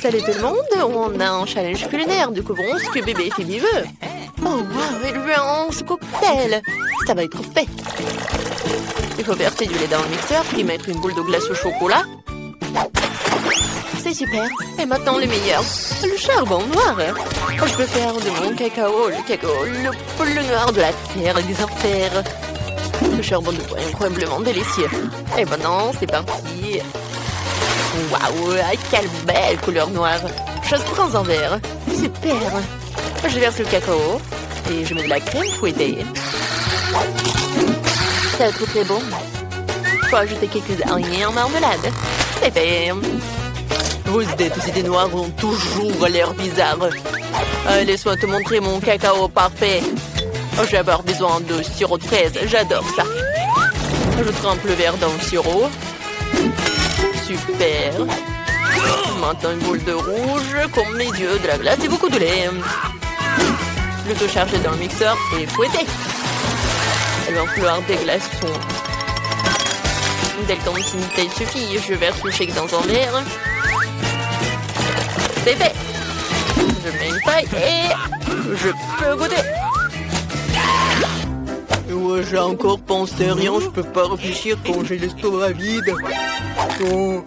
Salut tout le monde, on a un challenge culinaire. Découvrons ce que bébé Phoebe veut. Oh wow, elle veut un cocktail. Ça va être fait. Il faut verser du lait dans le mixeur, puis mettre une boule de glace au chocolat. C'est super. Et maintenant le meilleur, le charbon noir. Je peux faire de mon cacao, le noir de la terre et des enfers. Le charbon de bois est incroyablement délicieux. Et maintenant, c'est parti. Waouh, quelle belle couleur noire. Je prends un verre. Super. Je verse le cacao et je mets de la crème fouettée. Ça va être très bon. Faut ajouter quelques araignées en marmelade. C'est fait. Vos idées noires ont toujours l'air bizarres. Laisse-moi te montrer mon cacao parfait. J'ai avoir besoin de sirop de fraise. J'adore ça. Je trempe le verre dans le sirop. Super. Maintenant une boule de rouge, comme mes yeux, de la glace et beaucoup de lait. Le tout chargé dans le mixeur et fouetté. Il va falloir des glaçons. Dès le temps de suffit, je verse le shake dans un verre. C'est fait. Je mets une paille et je peux goûter. Ouais, j'ai encore pensé rien, je peux pas réfléchir quand j'ai l'estomac vide. Oh,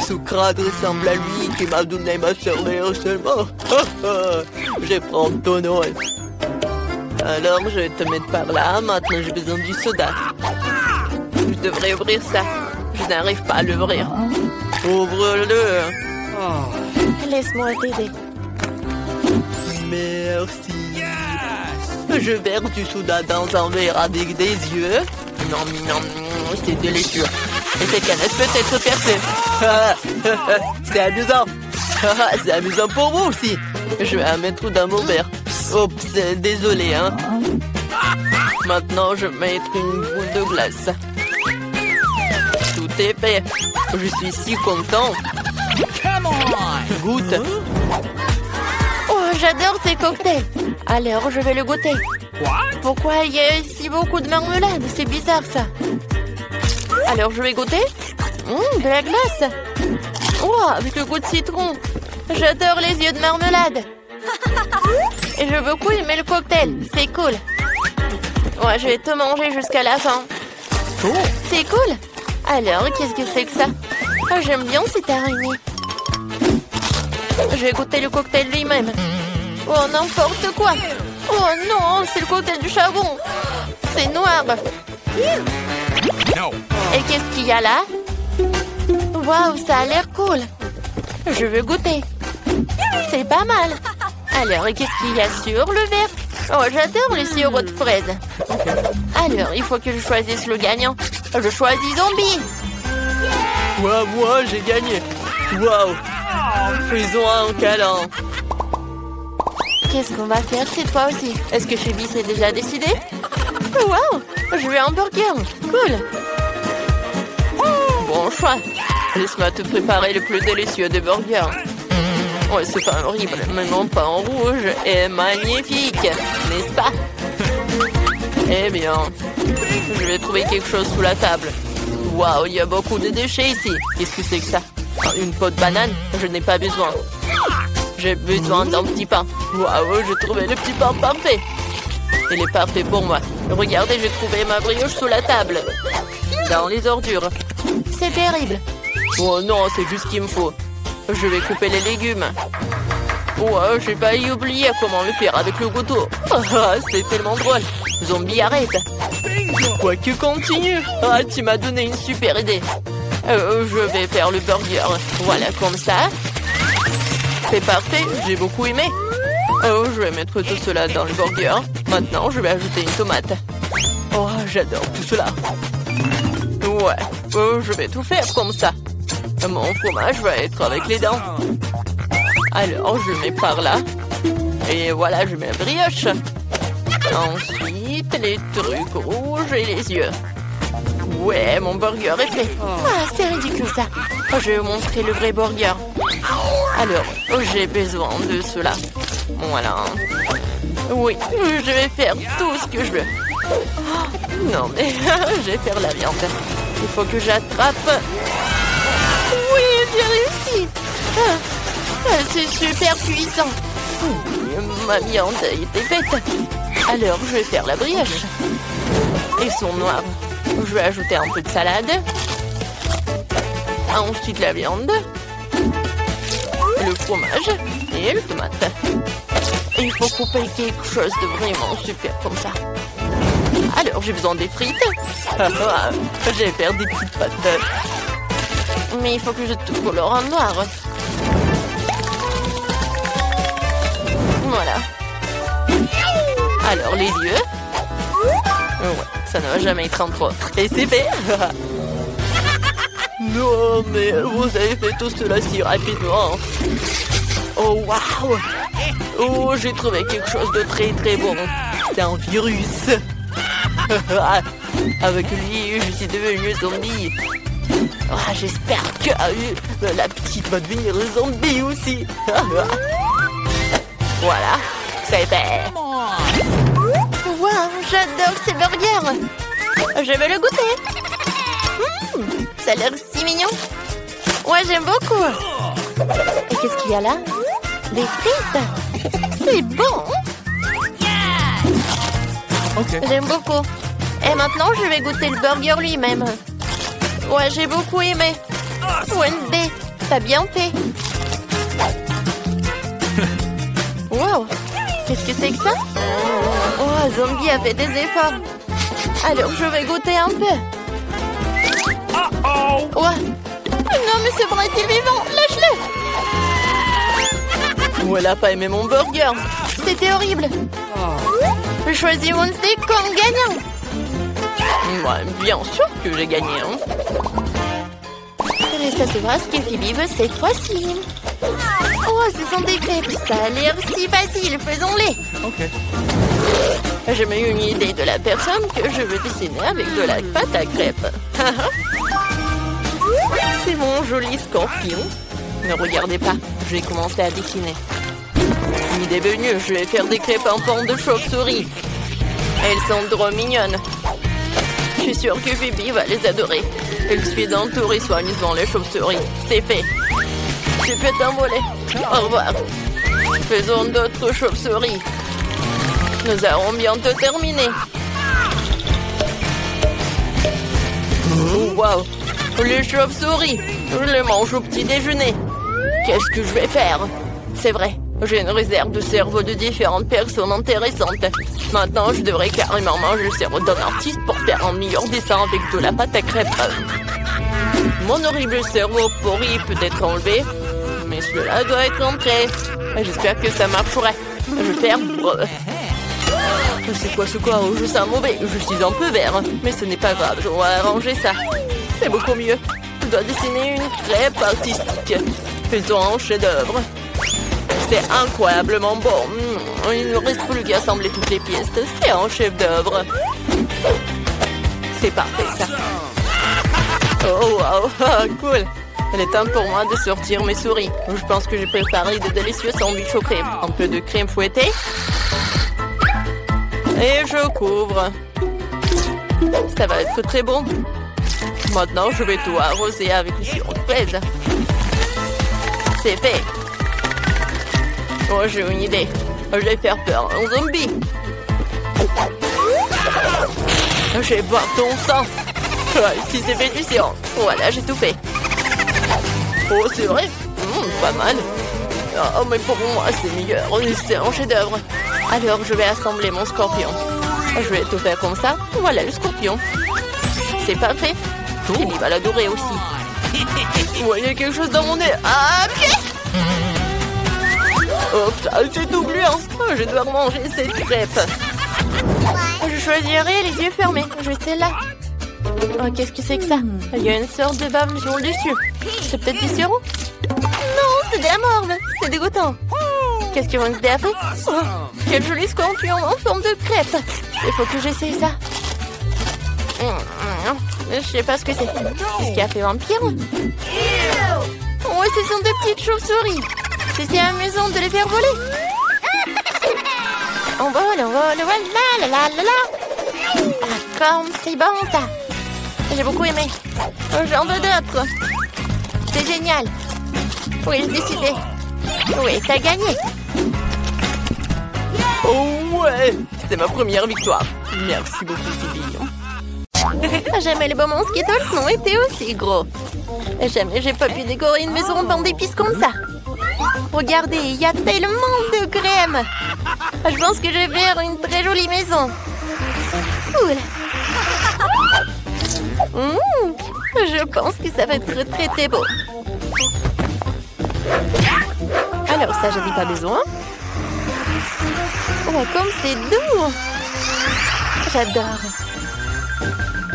Socrate ressemble à lui qui m'a donné ma serrure seulement. Je vais prendre ton nom. Alors, je vais te mettre par là. Maintenant, j'ai besoin du soda. Je devrais ouvrir ça. Je n'arrive pas à l'ouvrir. Ouvre-le. Laisse-moi t'aider. Merci. Je verse du soda dans un verre avec des yeux. Non, c'est délicieux. Et cette canette peut être percée. C'est amusant. C'est amusant pour vous aussi. Je vais la mettre dans mon verre. Oups, désolé, hein. Maintenant, je vais mettre une boule de glace. Tout est fait. Je suis si content. Goûte. Oh, j'adore ces cocktails. Alors, je vais le goûter. Pourquoi il y a si beaucoup de marmelade? C'est bizarre, ça. Alors, je vais goûter. De la glace. Oh, avec le goût de citron. J'adore les yeux de marmelade. Et je veux beaucoup aimer le cocktail. C'est cool. Ouais, je vais tout manger jusqu'à la fin. C'est cool. Alors, qu'est-ce que c'est que ça? Oh, j'aime bien cette araignée. Je vais goûter le cocktail lui-même. Oh, n'importe quoi. Oh non, c'est le cocktail du charbon. C'est noir. Et qu'est-ce qu'il y a là? Waouh, ça a l'air cool. Je veux goûter. C'est pas mal. Alors, qu'est-ce qu'il y a sur le verre? Oh, j'adore les sirops de fraises. Alors, il faut que je choisisse le gagnant. Je choisis Zombie. Ouais, moi, j'ai gagné. Waouh. Faisons un câlin. Qu'est-ce qu'on va faire cette fois aussi? Est-ce que Phoebe s'est déjà décidé? Waouh, je veux un burger. Cool. Bon choix. Laisse-moi te préparer le plus délicieux des burgers. Ouais, c'est pas horrible, mais mon pain en rouge est magnifique, n'est-ce pas? Eh bien, je vais trouver quelque chose sous la table. Waouh, il y a beaucoup de déchets ici. Qu'est-ce que c'est que ça? Une peau de banane? Je n'ai pas besoin. J'ai besoin d'un petit pain. Waouh, j'ai trouvé le petit pain parfait. Il est parfait pour moi. Regardez, j'ai trouvé ma brioche sous la table. Dans les ordures. C'est terrible. Oh non, c'est juste ce qu'il me faut. Je vais couper les légumes. Oh, j'ai failli oublier comment le faire avec le couteau. C'est tellement drôle. Zombie, arrête. Quoi que continue. Ah, tu m'as donné une super idée. Je vais faire le burger. Voilà, comme ça. C'est parfait, j'ai beaucoup aimé. Oh, je vais mettre tout cela dans le burger. Maintenant, je vais ajouter une tomate. Oh, j'adore tout cela. Ouais, je vais tout faire comme ça. Mon fromage va être avec les dents. Alors, je mets par là. Et voilà, je mets la brioche. Ensuite, les trucs rouges et les yeux. Ouais, mon burger est prêt. Ah, c'est ridicule ça. Je vais vous montrer le vrai burger. Alors, j'ai besoin de cela. Voilà. Oui, je vais faire tout ce que je veux. Non, mais je vais faire la viande. Il faut que j'attrape. Oui, j'ai réussi. c'est super puissant. Ma viande était faite. Alors, je vais faire la brioche. Ils sont noirs. Je vais ajouter un peu de salade. Ensuite, la viande. Le fromage et le tomate. Il faut couper quelque chose de vraiment super comme ça. Alors, j'ai besoin des frites. Je vais faire des petites pâtes. Mais il faut que je tout colore en noir. Voilà. Alors, les yeux. Ouais, ça ne va jamais être en trop. Et c'est fait. Non, mais vous avez fait tout cela si rapidement. Oh, waouh. Oh, j'ai trouvé quelque chose de très très bon. C'est un virus. Avec lui, je suis devenu zombie. Oh, j'espère que la petite va devenir zombie aussi. Voilà, c'est fait. Wow, j'adore ces burgers. Je vais le goûter. Ça a l'air si mignon. Ouais, j'aime beaucoup. Et qu'est-ce qu'il y a là? Des frites. C'est bon. Okay. J'aime beaucoup. Et maintenant, je vais goûter le burger lui-même. Ouais, j'ai beaucoup aimé. Wednesday, t'as bien fait. Wow, qu'est-ce que c'est que ça? Oh, Zombie a fait des efforts. Alors, je vais goûter un peu. Ouais. Non, mais ce bras est-il vivant? Lâche-le. Oh, elle a pas aimé mon burger. C'était horrible. Je choisis Wednesday comme gagnant. Ouais, bien sûr que j'ai gagné. Hein. Il reste à savoir ce que Phoebe veut cette fois-ci. Oh, ce sont des crêpes. Ça a l'air si facile. Faisons-les. Ok. J'ai même eu une idée de la personne que je veux dessiner avec de la pâte à crêpes. C'est mon joli scorpion. Ne regardez pas, je vais commencer à dessiner. Une idée venue, je vais faire des crêpes en forme de chauve-souris. Elles sont trop mignonnes. Je suis sûre que Phoebe va les adorer. Elle suit entourée soigneusement les chauves-souris. C'est fait. Tu peux t'envoler. Au revoir. Faisons d'autres chauves-souris. Nous allons bientôt terminer. Wow. Les chauves-souris. Je les mange au petit déjeuner. Qu'est-ce que je vais faire? C'est vrai. J'ai une réserve de cerveau de différentes personnes intéressantes. Maintenant, je devrais carrément manger le cerveau d'un artiste pour faire un meilleur dessin avec de la pâte à crêpes. Mon horrible cerveau pourri peut être enlevé, mais celui-là doit être entré. J'espère que ça marchera. Je vais faire... C'est quoi ce corps? Je sens mauvais. Je suis un peu vert, mais ce n'est pas grave. Je vais arranger ça. C'est beaucoup mieux. Je dois dessiner une crêpe artistique. Faisons un chef-d'œuvre. C'est incroyablement bon. Il ne reste plus qu'à assembler toutes les pièces. C'est un chef-d'œuvre. C'est parfait, ça. Oh, wow. Cool. Il est temps pour moi de sortir mes souris. Je pense que j'ai préparé de délicieux sandwichs aux crèmes. Un peu de crème fouettée. Et je couvre. Ça va être très bon. Maintenant, je vais tout arroser avec le sirop de fraise. C'est fait. Oh, j'ai une idée. Je vais faire peur à un zombie. Je vais boire ton sang. Si c'est fait du sirop. Voilà, j'ai tout fait. Oh, c'est vrai. Pas mal. Oh, mais pour moi, c'est meilleur. C'est un chef-d'œuvre. Alors, je vais assembler mon scorpion. Je vais tout faire comme ça. Voilà le scorpion. C'est parfait. Il va l'adorer aussi. Oh, il y a quelque chose dans mon nez. Ah, pied! Oh, c'est tout gluant. Je dois manger cette crêpe. Je choisirai les yeux fermés. Je vais celle-là. Oh, qu'est-ce que c'est que ça? Il y a une sorte de bave sur le dessus. C'est peut-être du sirop? Non, c'est de la morve. C'est dégoûtant. Qu'est-ce que Wednesday a fait? Oh, quel joli scorpion en forme de crêpe. Il faut que j'essaye ça. Je sais pas ce que c'est. Qu'est-ce qui a fait vampire? Oh, ce sont des petites chauves-souris. C'est amusant de les faire voler. On vole, voilà, la la la la. Ah, comme c'est bon ça. J'ai beaucoup aimé. J'en veux d'autres. C'est génial. Oui, j'ai décidé. Oui, t'as gagné. Oh ouais, c'est ma première victoire. Merci beaucoup, Phoebe. Jamais les bonbons Skittles n'ont été aussi gros. Jamais j'ai pas pu décorer une maison dans des pistes comme ça. Regardez, il y a tellement de crème. Je pense que je vais faire une très jolie maison. Cool. Je pense que ça va être très très beau. Alors ça, j'en ai pas besoin. Oh, comme c'est doux. J'adore.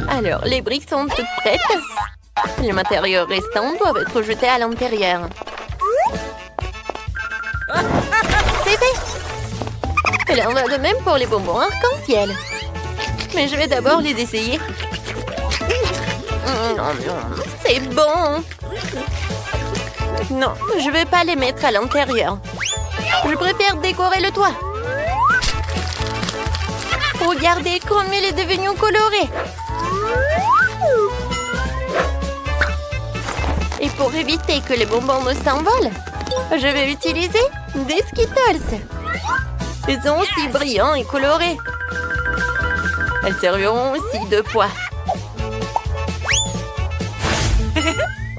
Alors, les briques sont toutes prêtes. Les matériaux restants doivent être jetés à l'intérieur. C'est fait. Et là, on va de même pour les bonbons arc-en-ciel. Mais je vais d'abord les essayer. C'est bon. Non, je vais pas les mettre à l'intérieur. Je préfère décorer le toit. Regardez comme il est devenu coloré. Et pour éviter que les bonbons ne s'envolent, je vais utiliser des Skittles. Ils sont aussi brillants et colorés. Elles serviront aussi de poids.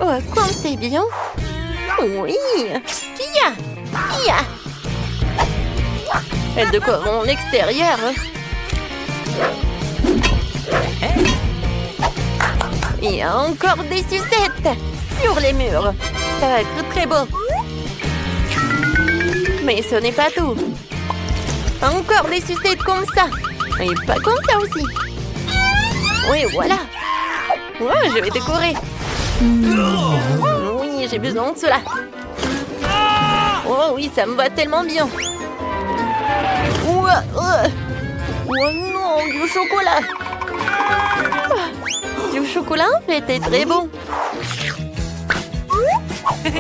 Oh, comme c'est bien. Oui. Kia. Elles décoreront l'extérieur. Il y a encore des sucettes sur les murs. Ça va être très beau. Mais ce n'est pas tout. Encore des sucettes comme ça. Et pas comme ça aussi. Oui, voilà. Ouais, je vais décorer. Oui, j'ai besoin de cela. Oh oui, ça me va tellement bien. Oh non, du chocolat. Du chocolat, c'était très bon.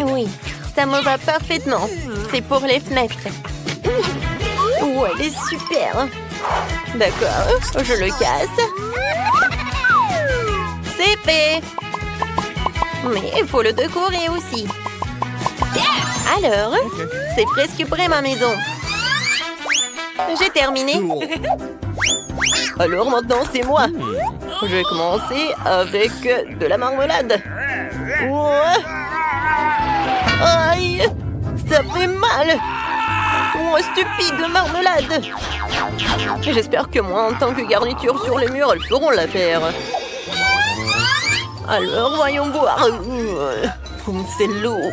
Oui, ça me va parfaitement. C'est pour les fenêtres. Oh, elle est super. D'accord, je le casse. C'est fait. Mais il faut le décorer aussi. Alors, c'est presque prêt ma maison. J'ai terminé. Alors maintenant, c'est moi. Je vais commencer avec de la marmelade. Ouais. Aïe, ça fait mal. Oh, stupide marmelade. J'espère que moi, en tant que garniture sur les murs, elles feront l'affaire. Alors, voyons voir. C'est lourd.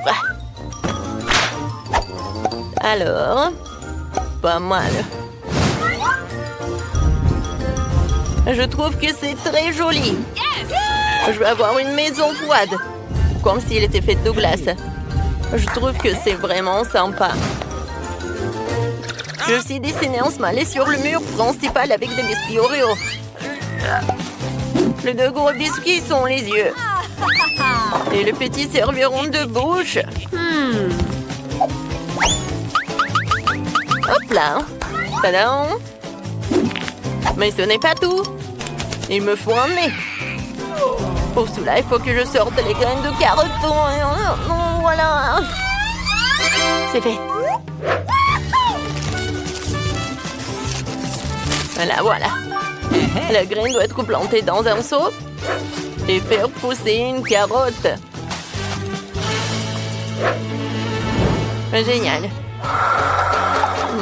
Alors, pas mal. Je trouve que c'est très joli. Je vais avoir une maison froide, comme s'il était fait de glace. Je trouve que c'est vraiment sympa. Je suis dessiné en smiley sur le mur principal avec des biscuits Oreo. Les deux gros biscuits sont les yeux. Et les petits serviront de bouche. Hop là. Tadam. Mais ce n'est pas tout. Il me faut un nez. Pour cela, il faut que je sorte les graines de carottes. Voilà. C'est fait. Voilà. La graine doit être plantée dans un seau et faire pousser une carotte. Génial.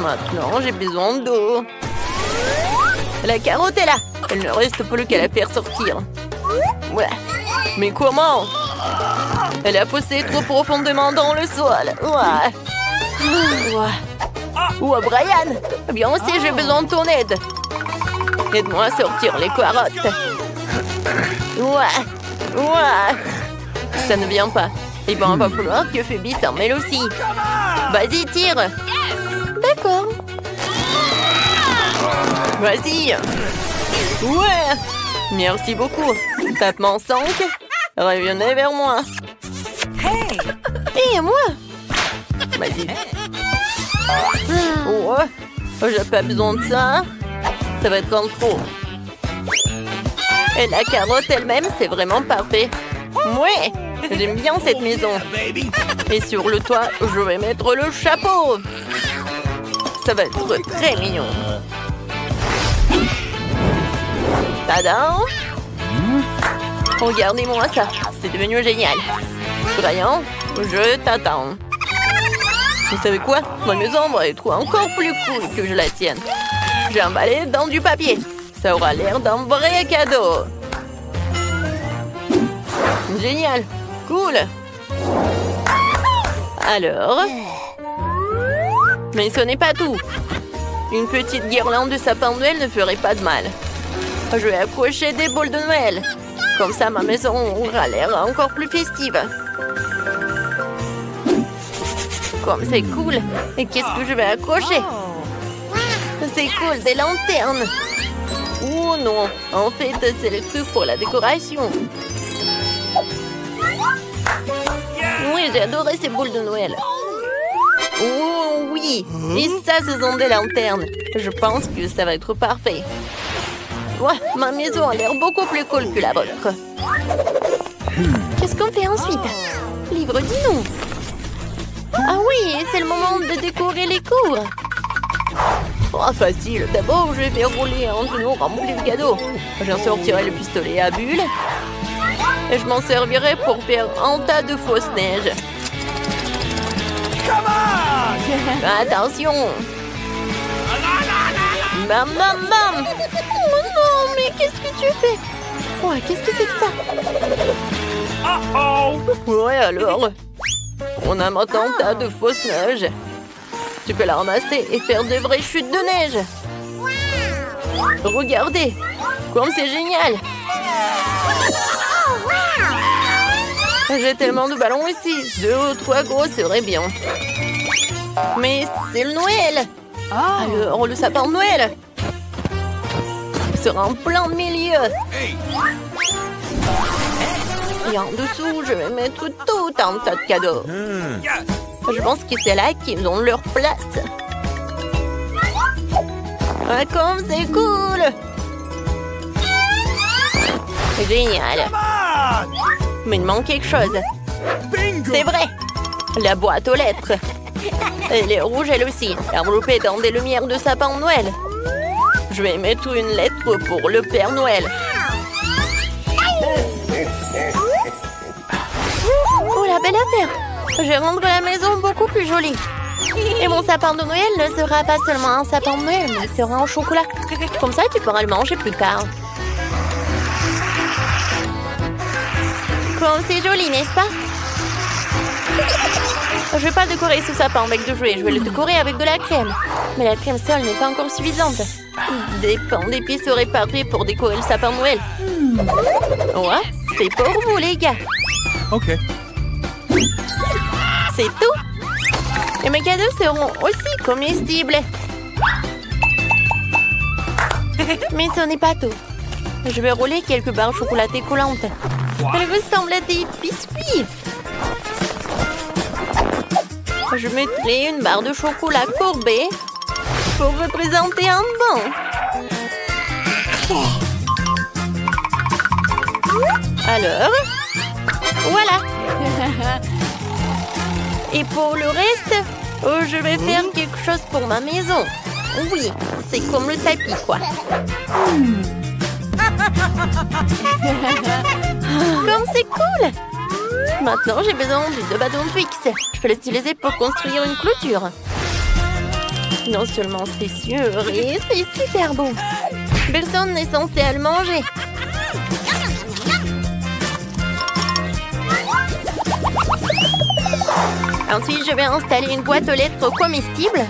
Maintenant, j'ai besoin d'eau. La carotte est là. Il ne reste plus qu'à la faire sortir. Ouais. Mais comment? Elle a poussé trop profondément dans le sol. Ouais. Ouais, Brian. Bien aussi, j'ai besoin de ton aide. Aide-moi à sortir les carottes. Ouais. Ça ne vient pas. Il va falloir que Phoebe s'en mêle aussi. Vas-y, tire. D'accord. Vas-y. Ouais. Merci beaucoup. Tapement 5. Revenez vers moi. Hey. Et moi. Vas-y. Ouais. J'ai pas besoin de ça. Ça va être en trop. Et la carotte elle-même, c'est vraiment parfait. Ouais. J'aime bien cette maison. Et sur le toit, je vais mettre le chapeau. Ça va être très mignon. Tadam! Regardez-moi ça, c'est devenu génial. Crayon, je t'attends. Vous savez quoi? Ma maison va être encore plus cool que je la tienne. J'ai emballé dans du papier. Ça aura l'air d'un vrai cadeau. Génial. Cool. Alors... Mais ce n'est pas tout. Une petite guirlande de sapin de Noël ne ferait pas de mal. Je vais accrocher des boules de Noël. Comme ça, ma maison aura l'air encore plus festive. Comme c'est cool. Et qu'est-ce que je vais accrocher? C'est cool, des lanternes. Oh non, en fait, c'est le truc pour la décoration. Oui, j'ai adoré ces boules de Noël. Oh oui, et ça, ce sont des lanternes. Je pense que ça va être parfait. Ouais, ma maison a l'air beaucoup plus cool que la vôtre. Qu'est-ce qu'on fait ensuite? Livre, dis-nous. Ah oui, c'est le moment de décorer les cours. Oh, facile. D'abord, je vais rouler un genou rempli de cadeaux. J'en sortirai le pistolet à bulles. Et je m'en servirai pour faire un tas de fausses neiges. Attention! Bam, bam, bam! Oh non, mais qu'est-ce que tu fais? Ouais, qu'est-ce que c'est que ça? Ouais, alors? On a maintenant un tas de fausses neiges. Tu peux la ramasser et faire de vraies chutes de neige. Regardez! Comme c'est génial! J'ai tellement de ballons ici. 2 ou 3 gros serait bien. Mais c'est le Noël. Alors, le sapin de Noël sera en plein milieu. Et en dessous, je vais mettre tout un tas de cadeaux. Je pense que c'est là qu'ils ont leur place. Ah, comme c'est cool! Génial. Mais il manque quelque chose. C'est vrai. La boîte aux lettres. Elle est rouge elle aussi, enveloppée dans des lumières de sapin de Noël. Je vais mettre une lettre pour le Père Noël. Oh, la belle affaire! Je vais rendre la maison beaucoup plus jolie. Et mon sapin de Noël ne sera pas seulement un sapin de Noël, mais il sera en chocolat. Comme ça, tu pourras le manger plus tard. Comme c'est joli, n'est-ce pas? Je vais pas décorer ce sapin avec de jouets, je vais le décorer avec de la crème. Mais la crème seule n'est pas encore suffisante. Des pains d'épices seraient parfaits pour décorer le sapin de Noël. Ouais, c'est pour vous les gars. Ok. C'est tout. Et mes cadeaux seront aussi comestibles. Mais ce n'est pas tout. Je vais rouler quelques barres chocolatées collantes. Elles ressemblent à des biscuits. Je mettrai une barre de chocolat courbée pour représenter un banc. Alors, voilà. Et pour le reste, je vais faire quelque chose pour ma maison. Oui, c'est comme le tapis, quoi. Comme c'est cool! Maintenant, j'ai besoin de bâtons fixes. Je peux les utiliser pour construire une clôture. Non seulement c'est sûr, et c'est super beau. Personne n'est censé à le manger. Ensuite, je vais installer une boîte aux lettres comestible.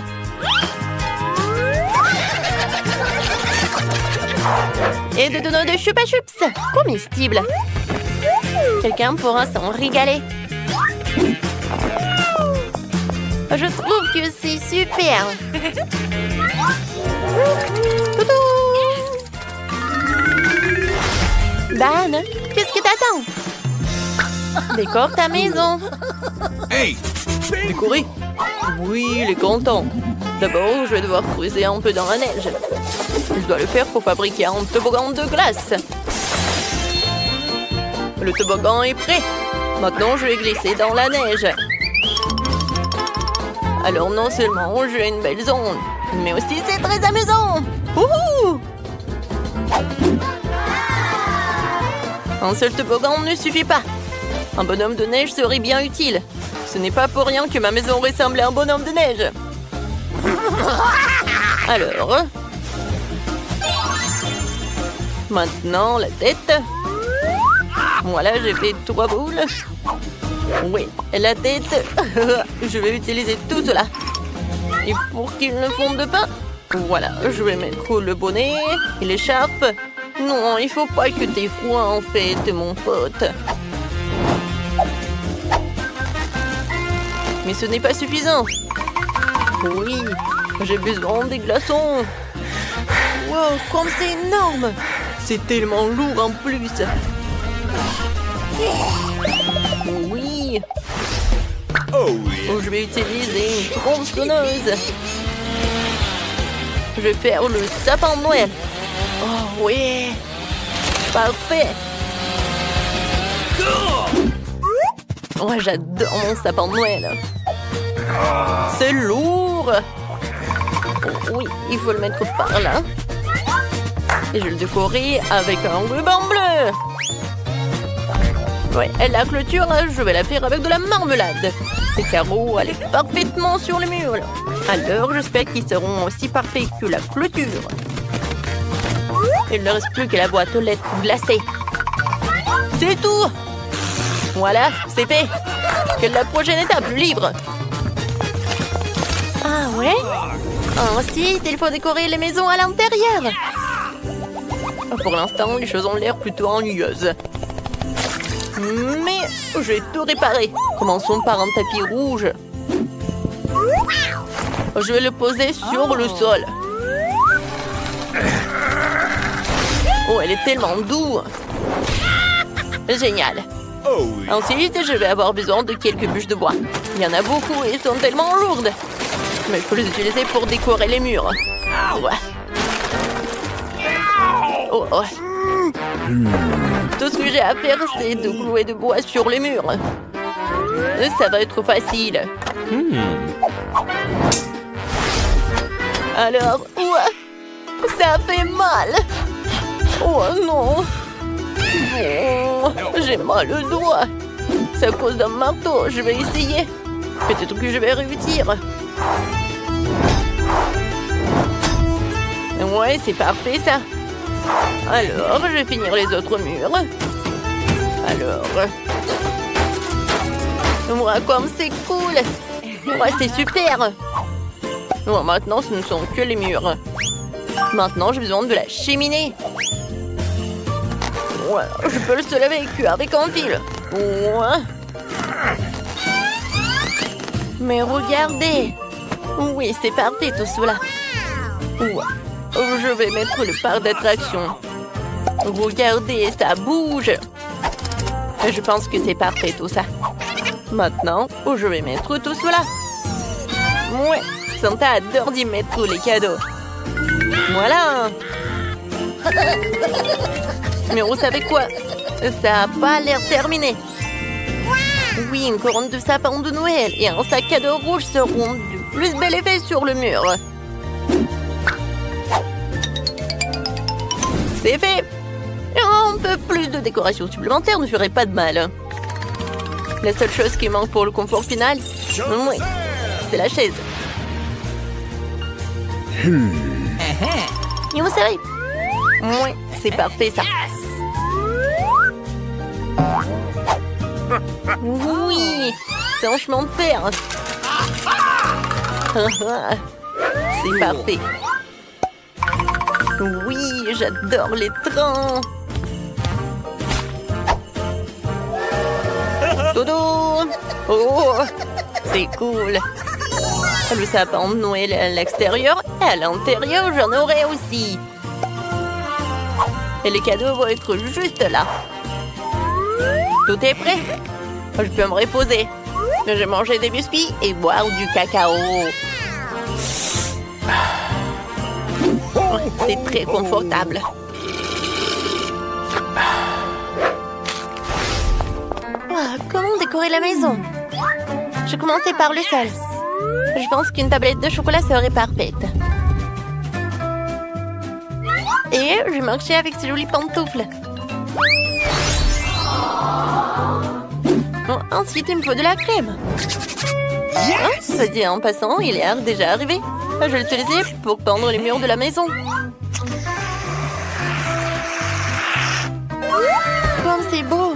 Et de donuts de chupa chups comestibles. Quelqu'un pourra s'en régaler. Je trouve que c'est super. Dan, qu'est-ce que t'attends? Décore ta maison. Hey! Décorer? Oui, il est content. D'abord, je vais devoir creuser un peu dans la neige. Je dois le faire pour fabriquer un toboggan de glace. Le toboggan est prêt. Maintenant, je vais glisser dans la neige. Alors non seulement j'ai une belle zone, mais aussi c'est très amusant. Wouhou! Un seul toboggan ne suffit pas. Un bonhomme de neige serait bien utile. Ce n'est pas pour rien que ma maison ressemble à un bonhomme de neige. Alors... Maintenant, la tête. Voilà, j'ai fait 3 boules. Oui, la tête. Je vais utiliser tout cela. Et pour qu'il ne fonde pas, voilà, je vais mettre le bonnet et l'écharpe. Non, il faut pas que t'aies froid en fait, mon pote. Mais ce n'est pas suffisant. Oui, j'ai besoin des glaçons. Wow, comme c'est énorme! C'est tellement lourd en plus. Oui. Oh, yeah. Je vais utiliser une tronçonneuse. Je vais faire le sapin de Noël. Oh oui. Parfait. Oh, j'adore mon sapin de Noël. C'est lourd. Oui, il faut le mettre par là. Et je vais le décorer avec un ruban bleu. Ouais, et la clôture, je vais la faire avec de la marmelade. Ces carreaux allaient parfaitement sur le mur. Alors, j'espère qu'ils seront aussi parfaits que la clôture. Il ne reste plus que la boîte aux lettres glacées. C'est tout. Voilà, c'est fait. Quelle est la prochaine étape, le livre? Ah ouais? Ensuite, il faut décorer les maisons à l'intérieur. Pour l'instant, les choses ont l'air plutôt ennuyeuses. Mais j'ai tout réparé. Commençons par un tapis rouge. Je vais le poser sur le sol. Oh, elle est tellement douce. Génial. Oh, yeah. Ensuite, je vais avoir besoin de quelques bûches de bois. Il y en a beaucoup et elles sont tellement lourdes. Mais il faut les utiliser pour décorer les murs. Ouais. Oh, oh. Tout ce que j'ai à faire, c'est de clouer de bois sur les murs. Ça va être facile. Alors, ouais, ça fait mal. Oh non. Oh, j'ai mal au doigt. C'est à cause d'un marteau. Je vais essayer. Peut-être que je vais réussir. Ouais, c'est parfait ça. Alors, je vais finir les autres murs. Alors... Ouais, comme c'est cool. Ouais, c'est super. Bon, maintenant, ce ne sont que les murs. Maintenant, j'ai besoin de la cheminée. Ouais, je peux le seul vécu avec un fil. Ouais. Mais regardez. Oui, c'est parfait tout cela. Ouais. Je vais mettre le parc d'attraction. Regardez, ça bouge. Je pense que c'est parfait tout ça. Maintenant, je vais mettre tout cela. Ouais, Santa adore d'y mettre les cadeaux. Voilà. Mais vous savez quoi? Ça n'a pas l'air terminé. Oui, une couronne de sapin de Noël et un sac à dos rouge seront du plus bel effet sur le mur. C'est fait. Un peu plus de décoration supplémentaire ne ferait pas de mal. La seule chose qui manque pour le confort final, oui, c'est la chaise. Et vous savez, oui, c'est parfait ça. Oui, c'est un chemin de fer. C'est parfait. Oui, j'adore les trains. Dodo. Oh, c'est cool. Le sapin de Noël à l'extérieur et à l'intérieur, j'en aurai aussi. Et les cadeaux vont être juste là. Tout est prêt. Je peux me reposer. Je vais manger des biscuits et boire du cacao. C'est très confortable. Oh, comment décorer la maison? Je commençais par le sol. Je pense qu'une tablette de chocolat serait parfaite. Et je marchais avec ces jolies pantoufles. Oh, ensuite, il me faut de la crème. Hein, ça dit en passant, il est déjà arrivé. Je vais l'utiliser pour peindre les murs de la maison. Comme c'est beau.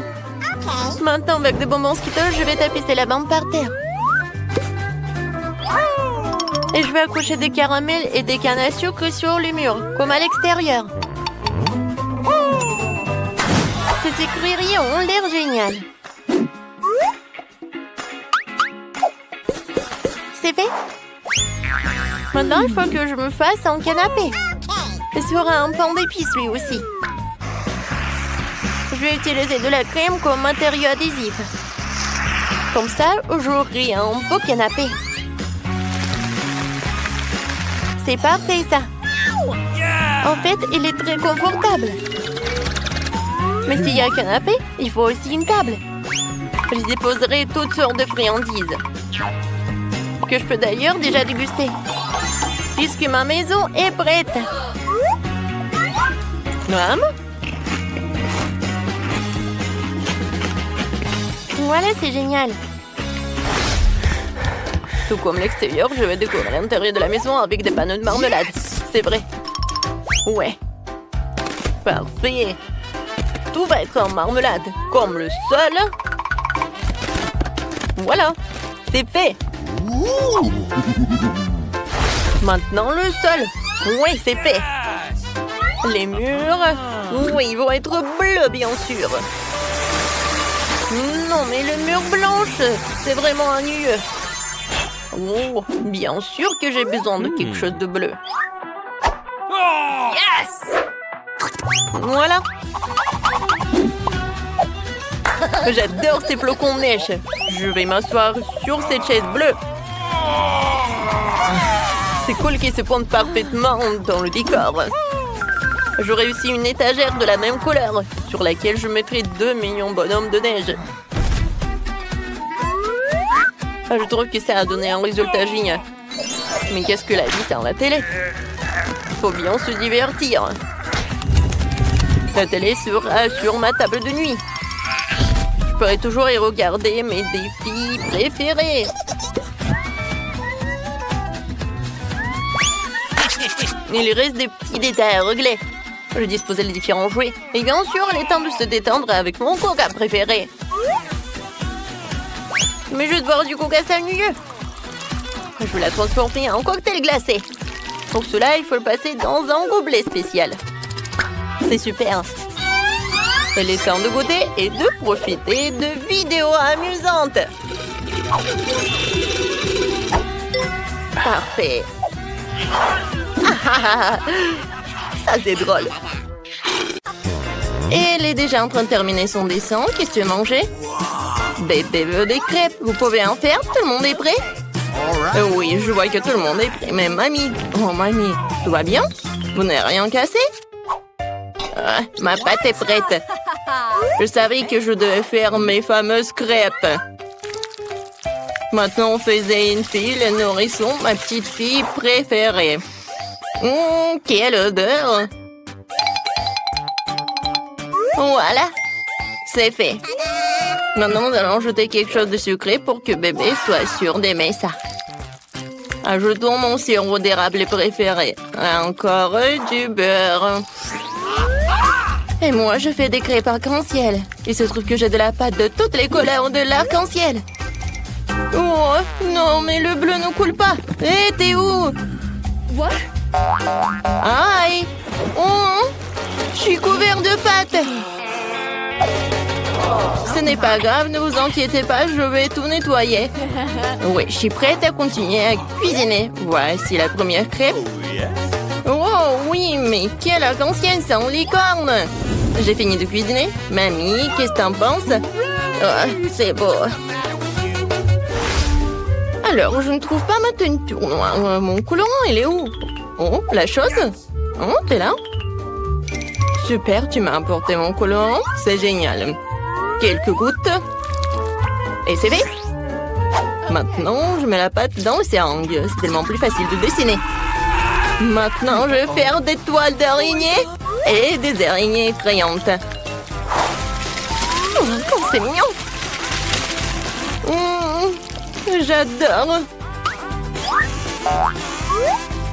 Maintenant, avec de bonbons Skittles, je vais tapisser la bande par terre. Et je vais accrocher des caramels et des cannes à sucre sur les murs, comme à l'extérieur. Ces écuries ont l'air géniales. C'est fait. Maintenant, il faut que je me fasse un canapé. Et sera un pain d'épices, lui aussi. Je vais utiliser de la crème comme matériau adhésif. Comme ça, j'aurai un beau canapé. C'est parfait, ça. En fait, il est très confortable. Mais s'il y a un canapé, il faut aussi une table. Je déposerai toutes sortes de friandises. Que je peux d'ailleurs déjà déguster. Puisque ma maison est prête. Maman? Voilà, c'est génial. Tout comme l'extérieur, je vais décorer l'intérieur de la maison avec des panneaux de marmelade. C'est vrai. Ouais. Parfait. Tout va être en marmelade, comme le sol. Voilà, c'est fait. Maintenant le sol. Oui, c'est fait. Les murs. Oui, ils vont être bleus, bien sûr. Non, mais le mur blanche, c'est vraiment ennuyeux. Oh, bien sûr que j'ai besoin de quelque chose de bleu. Yes! Voilà. J'adore ces flocons de neige. Je vais m'asseoir sur cette chaise bleue. C'est cool qu'ils se pointent parfaitement dans le décor. J'aurai aussi une étagère de la même couleur, sur laquelle je mettrai 2 millions de bonhommes de neige. Je trouve que ça a donné un résultat génial. Mais qu'est-ce que la vie sans la télé? Faut bien se divertir. La télé sera sur ma table de nuit. Je pourrai toujours y regarder mes défis préférés. Il reste des petits détails à régler. Je disposais les différents jouets. Et bien sûr, il est temps de se détendre avec mon coca préféré. Mais je vais boire du coca, c'est ennuyeux. Je vais la transformer en cocktail glacé. Pour cela, il faut le passer dans un gobelet spécial. C'est super. Il est temps de goûter et de profiter de vidéos amusantes. Parfait. Ça, c'est drôle. Et elle est déjà en train de terminer son dessin. Qu'est-ce que tu veux manger? Bébé veut des crêpes. Vous pouvez en faire? Tout le monde est prêt? Oui, je vois que tout le monde est prêt. Mais mamie, oh mamie, tout va bien? Vous n'avez rien cassé? Ma pâte est prête. Je savais que je devais faire mes fameuses crêpes. Maintenant, on faisait une fille, le nourrisson, ma petite fille préférée. Quelle odeur! Voilà, c'est fait. Maintenant, nous allons ajouter quelque chose de sucré pour que bébé soit sûr d'aimer ça. Ajoutons mon sirop d'érable préféré. Encore du beurre. Et moi, je fais des crêpes arc-en-ciel. Il se trouve que j'ai de la pâte de toutes les couleurs de l'arc-en-ciel. Oh, non, mais le bleu ne coule pas. Hé, t'es où? What? Aïe! Oh, je suis couvert de pâte. Ce n'est pas grave, ne vous inquiétez pas, je vais tout nettoyer. Oui, je suis prête à continuer à cuisiner. Voici la première crêpe. Oh oui, mais quelle arc-en-ciel, c'est en licorne. J'ai fini de cuisiner. Mamie, qu'est-ce que t'en penses? Oh, c'est beau. Alors, je ne trouve pas ma teinture noire. Mon colorant, il est où? Oh, la chose? Oh, t'es là? Super, tu m'as apporté mon colorant. C'est génial. Quelques gouttes. Et c'est fait. Maintenant, je mets la pâte dans le seringue. C'est tellement plus facile de dessiner. Maintenant, je vais faire des toiles d'araignées et des araignées effrayantes. Oh, c'est mignon. J'adore.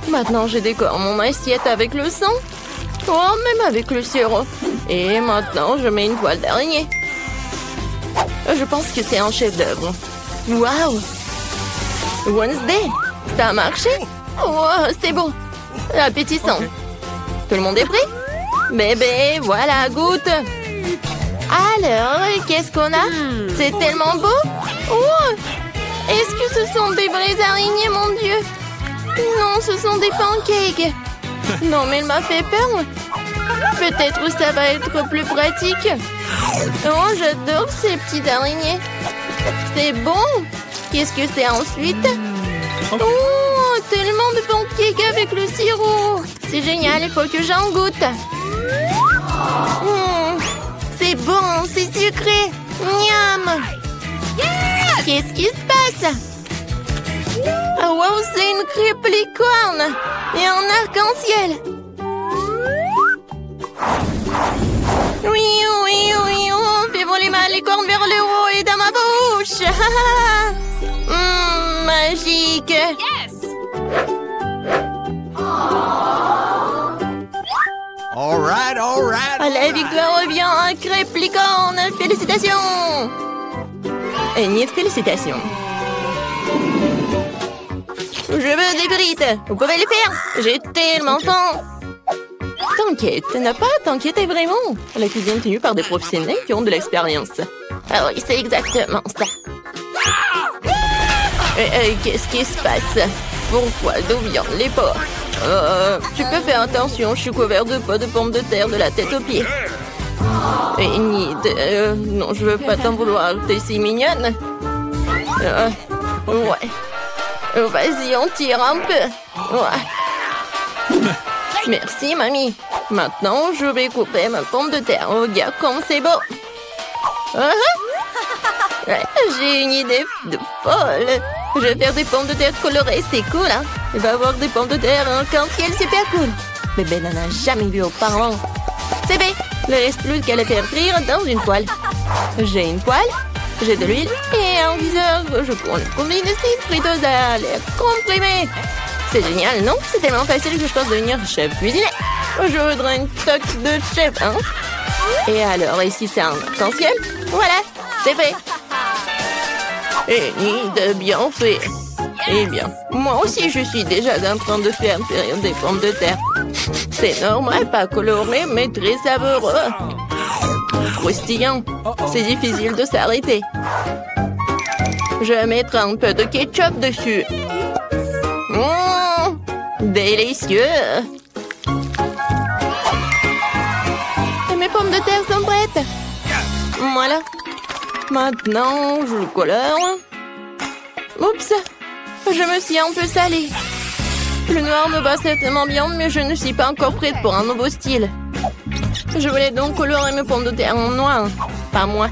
Maintenant, je décore mon assiette avec le sang. Oh, même avec le sirop. Et maintenant, je mets une toile d'araignée. Je pense que c'est un chef-d'œuvre. Waouh! Wednesday, ça a marché? Oh, c'est bon. Appétissant. Tout le monde est prêt? Bébé, voilà, goûte. Alors, qu'est-ce qu'on a? C'est tellement beau. Oh! Est-ce que ce sont des vraies araignées, mon Dieu? Non, ce sont des pancakes. Non, mais il m'a fait peur. Peut-être ça va être plus pratique. Oh, j'adore ces petites araignées. C'est bon. Qu'est-ce que c'est ensuite? Oh, tellement de pancakes avec le sirop. C'est génial, il faut que j'en goûte. C'est bon, c'est sucré. Miam. Qu'est-ce qui se passe? Oh, wow, c'est une crêpe licorne et un arc-en-ciel. Oui, on fait voler ma licorne vers le haut et dans ma bouche. Magique. Yes. All right. La victoire revient à crêpe licorne. Félicitations. Une félicitations. Je veux des frites. Vous pouvez les faire. J'ai tellement faim. T'inquiète, n'a pas à t'inquiéter vraiment. La cuisine est tenue par des professionnels qui ont de l'expérience. Ah oui, c'est exactement ça. Qu'est-ce qui se passe? Pourquoi? D'où viennent les porcs? Tu peux faire attention, je suis couvert de pots de pommes de terre de la tête aux pieds. Non, je veux pas t'en vouloir, t'es si mignonne. Ouais. Vas-y, on tire un peu. Ouais. Merci, mamie. Maintenant, je vais couper ma pomme de terre. Regarde comme c'est beau. J'ai une idée de folle. Je vais faire des pommes de terre colorées, c'est cool, hein? Il va y avoir des pommes de terre en arc-en-ciel, super cool. Bébé n'en a jamais vu auparavant. C'est bien. Il ne reste plus qu'à le faire frire dans une poêle. J'ai une poêle, j'ai de l'huile et un viseur. Je combine ces friteuses à l'air comprimé. C'est génial, non? C'est tellement facile que je pense devenir chef cuisinier. Je voudrais une toque de chef, hein? Et alors, ici, c'est un arc-en-ciel. Voilà, c'est fait. Et ni de bien fait. Eh bien, moi aussi, je suis déjà en train de faire frire des pommes de terre. C'est normal, pas coloré, mais très savoureux. Croustillant. C'est difficile de s'arrêter. Je vais mettre un peu de ketchup dessus. Délicieux. Et mes pommes de terre sont prêtes. Voilà. Maintenant, je le colore. Oups, je me suis un peu salée. Le noir me va certainement bien, mais je ne suis pas encore prête pour un nouveau style. Je voulais donc colorer mes pommes de terre en noir. Pas moi.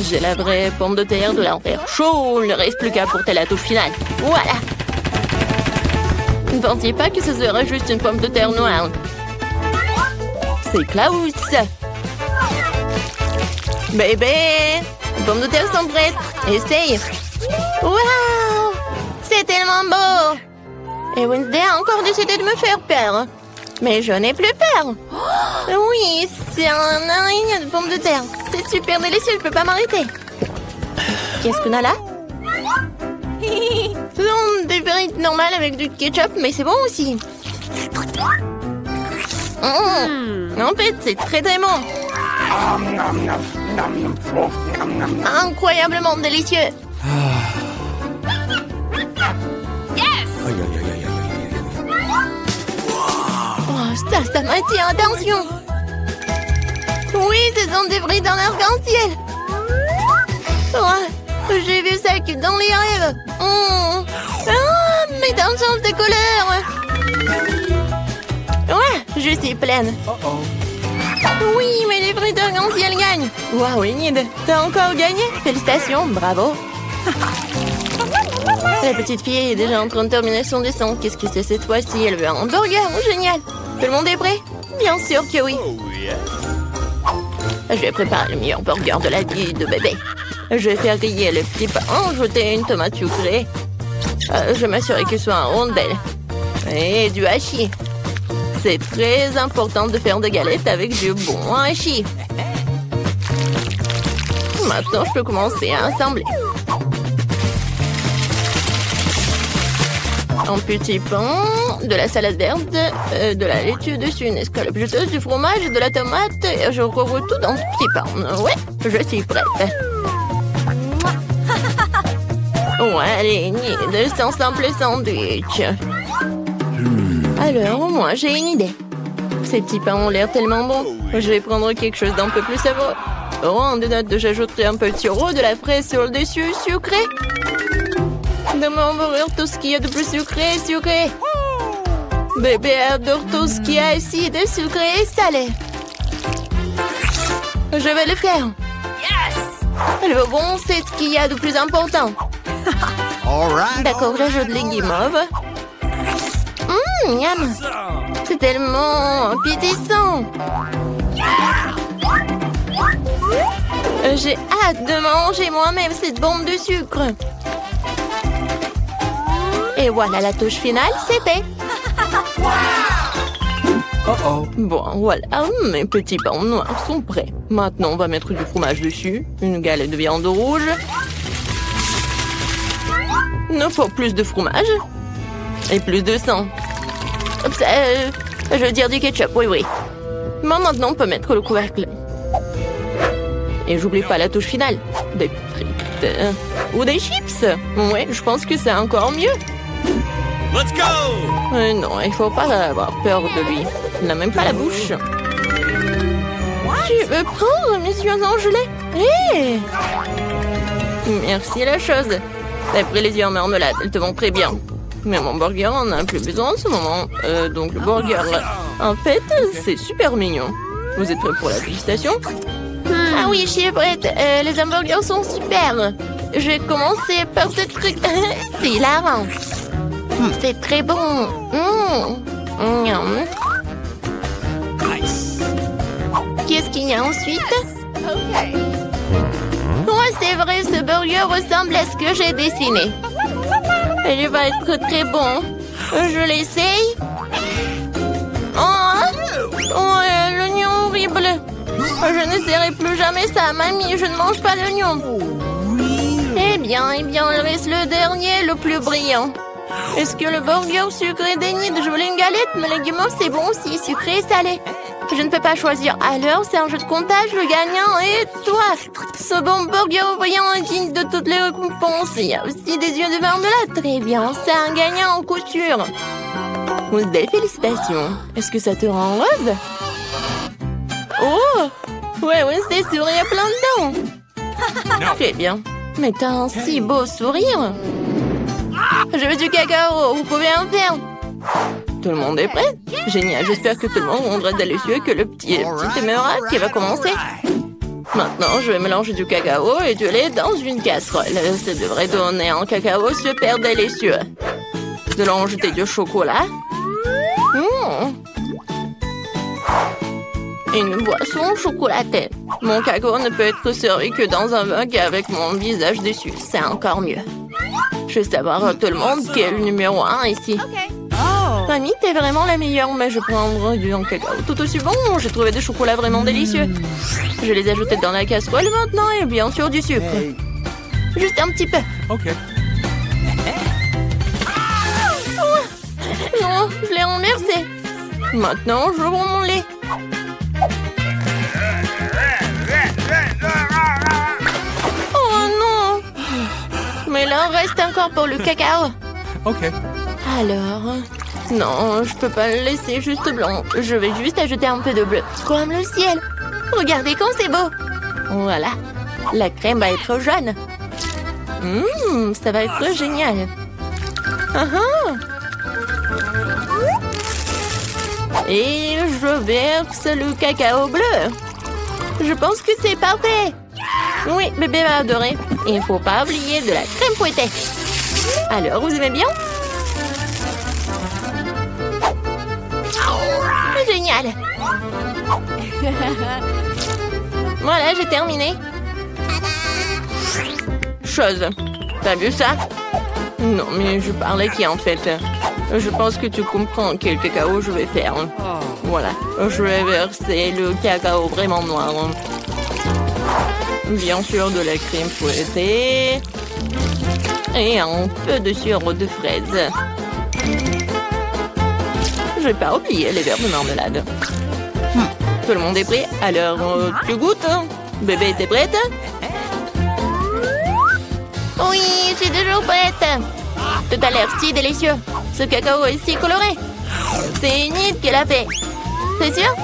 J'ai la vraie pomme de terre de l'enfer chaud. Il ne reste plus qu'à apporter la touche finale. Voilà. Ne pensiez pas que ce serait juste une pomme de terre noire. C'est Klaus. Bébé, les pommes de terre sont prêtes. Essaye. Waouh, c'est tellement beau. Et Wednesday a encore décidé de me faire peur. Mais je n'ai plus peur. Oui, c'est un araignée de pommes de terre. C'est super délicieux, je peux pas m'arrêter. Qu'est-ce qu'on a là? Ce sont des frites normales avec du ketchup, mais c'est bon aussi. En fait, c'est très très bon. Incroyablement délicieux. Yes! Oh, ça m'attire attention. Oui, ce sont des frites en arc-en-ciel. Oh, j'ai vu ça que dans les rêves. Mais dans le sens de couleur. Ouais, je suis pleine. Oui, mais les frites si elles gagnent. Waouh, Enid, t'as encore gagné. Félicitations, bravo. La petite fille est déjà en train de terminer son dessin. Qu'est-ce que c'est cette fois-ci? Elle veut un hamburger. Génial. Tout le monde est prêt? Bien sûr que oui. Je vais préparer le meilleur burger de la vie de bébé. Je vais faire griller le petit pain, ajouter une tomate sucrée. Je vais m'assurer qu'il soit en rondelle. Et du hachis. C'est très important de faire des galettes avec du bon hachis. Maintenant, je peux commencer à assembler. Un petit pain, de la salade verte, de la laitue dessus, une escalope juteuse, du fromage et de la tomate. Et je recouvre tout dans ce petit pain. Ouais, je suis prête. Ouais, allez, Enid, c'est un simple sandwich. Alors, moi, j'ai une idée. Ces petits pains ont l'air tellement bons. Je vais prendre quelque chose d'un peu plus savoureux. Oh, en deux notes, j'ajouterai un peu de sirop, de la fraise sur le dessus, sucré. Dans mon hamburger, tout ce qu'il y a de plus sucré, sucré. Bébé adore tout ce qui est acide, sucré et salé. Je vais le faire. Le bon, c'est ce qu'il y a de plus important. D'accord, j'ajoute les guimauves. Miam. C'est tellement appétissant. J'ai hâte de manger moi-même cette bombe de sucre. Et voilà la touche finale, c'est fait. Bon, voilà, mes petits pains noirs sont prêts. Maintenant, on va mettre du fromage dessus, une galette de viande rouge. Il nous faut plus de fromage et plus de sang. Je veux dire du ketchup, oui. Mais maintenant, on peut mettre le couvercle. Et j'oublie pas la touche finale. Des frites ou des chips. Ouais, je pense que c'est encore mieux. Let's go! Non, il faut pas avoir peur de lui. Il n'a même pas la bouche. Tu veux prendre mes yeux en gelée? Hey! Merci la chose. T'as pris les yeux en marmelade, elles te vont très bien. Mais mon burger en a plus besoin en ce moment. Donc le burger, en fait, c'est super mignon. Vous êtes prêts pour la dégustation? Ah oui, je suis prête. Les hamburgers sont super. Je vais commencer par ce truc. C'est hilarant. C'est très bon. Qu'est-ce qu'il y a ensuite? Ouais, c'est vrai, ce burger ressemble à ce que j'ai dessiné. Il va être très bon. Je l'essaye. Oh, l'oignon horrible. Je n'essaierai plus jamais ça, mamie. Je ne mange pas l'oignon. Eh bien, il reste le dernier, le plus brillant. Est-ce que le burger sucré d'Enid? Je voulais une galette, mais les guimauves, c'est bon aussi, sucré et salé. Je ne peux pas choisir. Alors, c'est un jeu de comptage, le gagnant est toi. Ce bon burger brillant est digne de toutes les récompenses. Il y a aussi des yeux de marmelade. Très bien, c'est un gagnant en couture. Des félicitations. Est-ce que ça te rend heureuse? Oh! Ouais, c'est sourit à plein dedans. Très bien. Mais t'as un si beau sourire. Je veux du cacao, vous pouvez en faire. Tout le monde est prêt? Génial, j'espère que tout le monde rendra délicieux et que le petit aimera qui va commencer. Maintenant, je vais mélanger du cacao et du lait dans une casserole. Ça devrait donner un cacao super délicieux. Nous allons ajouter du chocolat. Une boisson chocolatée. Mon cacao ne peut être servi que dans un mug avec mon visage dessus. C'est encore mieux. Je veux savoir tout le monde qui est le numéro 1 ici. Mamie, t'es vraiment la meilleure, mais je prends du cacao tout aussi bon. J'ai trouvé des chocolats vraiment délicieux. Je les ai ajoutés dans la casserole maintenant et bien sûr du sucre. Juste un petit peu. Non, je l'ai renversé. Maintenant, j'ouvre mon lait. Oh non! Mais là, reste encore pour le cacao. Alors... Non, je peux pas le laisser juste blanc. Je vais juste ajouter un peu de bleu. Comme le ciel. Regardez comme c'est beau. Voilà. La crème va être jaune. Ça va être génial. Et je verse le cacao bleu. Je pense que c'est parfait. Oui, bébé va adorer. Il ne faut pas oublier de la crème fouettée. Alors, vous aimez bien? Génial. Voilà, j'ai terminé. Chose. T'as vu ça? Non, mais je parlais qui en fait. Je pense que tu comprends quel cacao je vais faire. Voilà, je vais verser le cacao vraiment noir. Bien sûr, de la crème fouettée. Et un peu de sirop de fraise. Je vais pas oublier les verres de marmelade. Tout le monde est prêt? Alors, tu goûtes? Bébé, t'es prête? Oui, je suis toujours prête. Tout a l'air si délicieux. Ce cacao est si coloré. C'est Enid qui l'a fait. C'est sûr?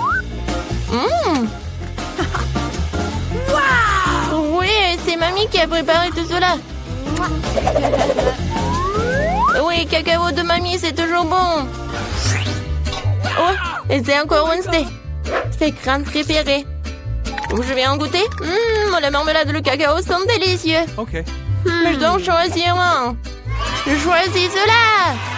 Oui, c'est mamie qui a préparé tout cela. Oui, cacao de mamie, c'est toujours bon. Oh, et c'est encore Wednesday. Ses crânes préférées. Je vais en goûter. La marmelade et le cacao sont délicieux. Okay. Mais je dois en choisir un. Je choisis cela.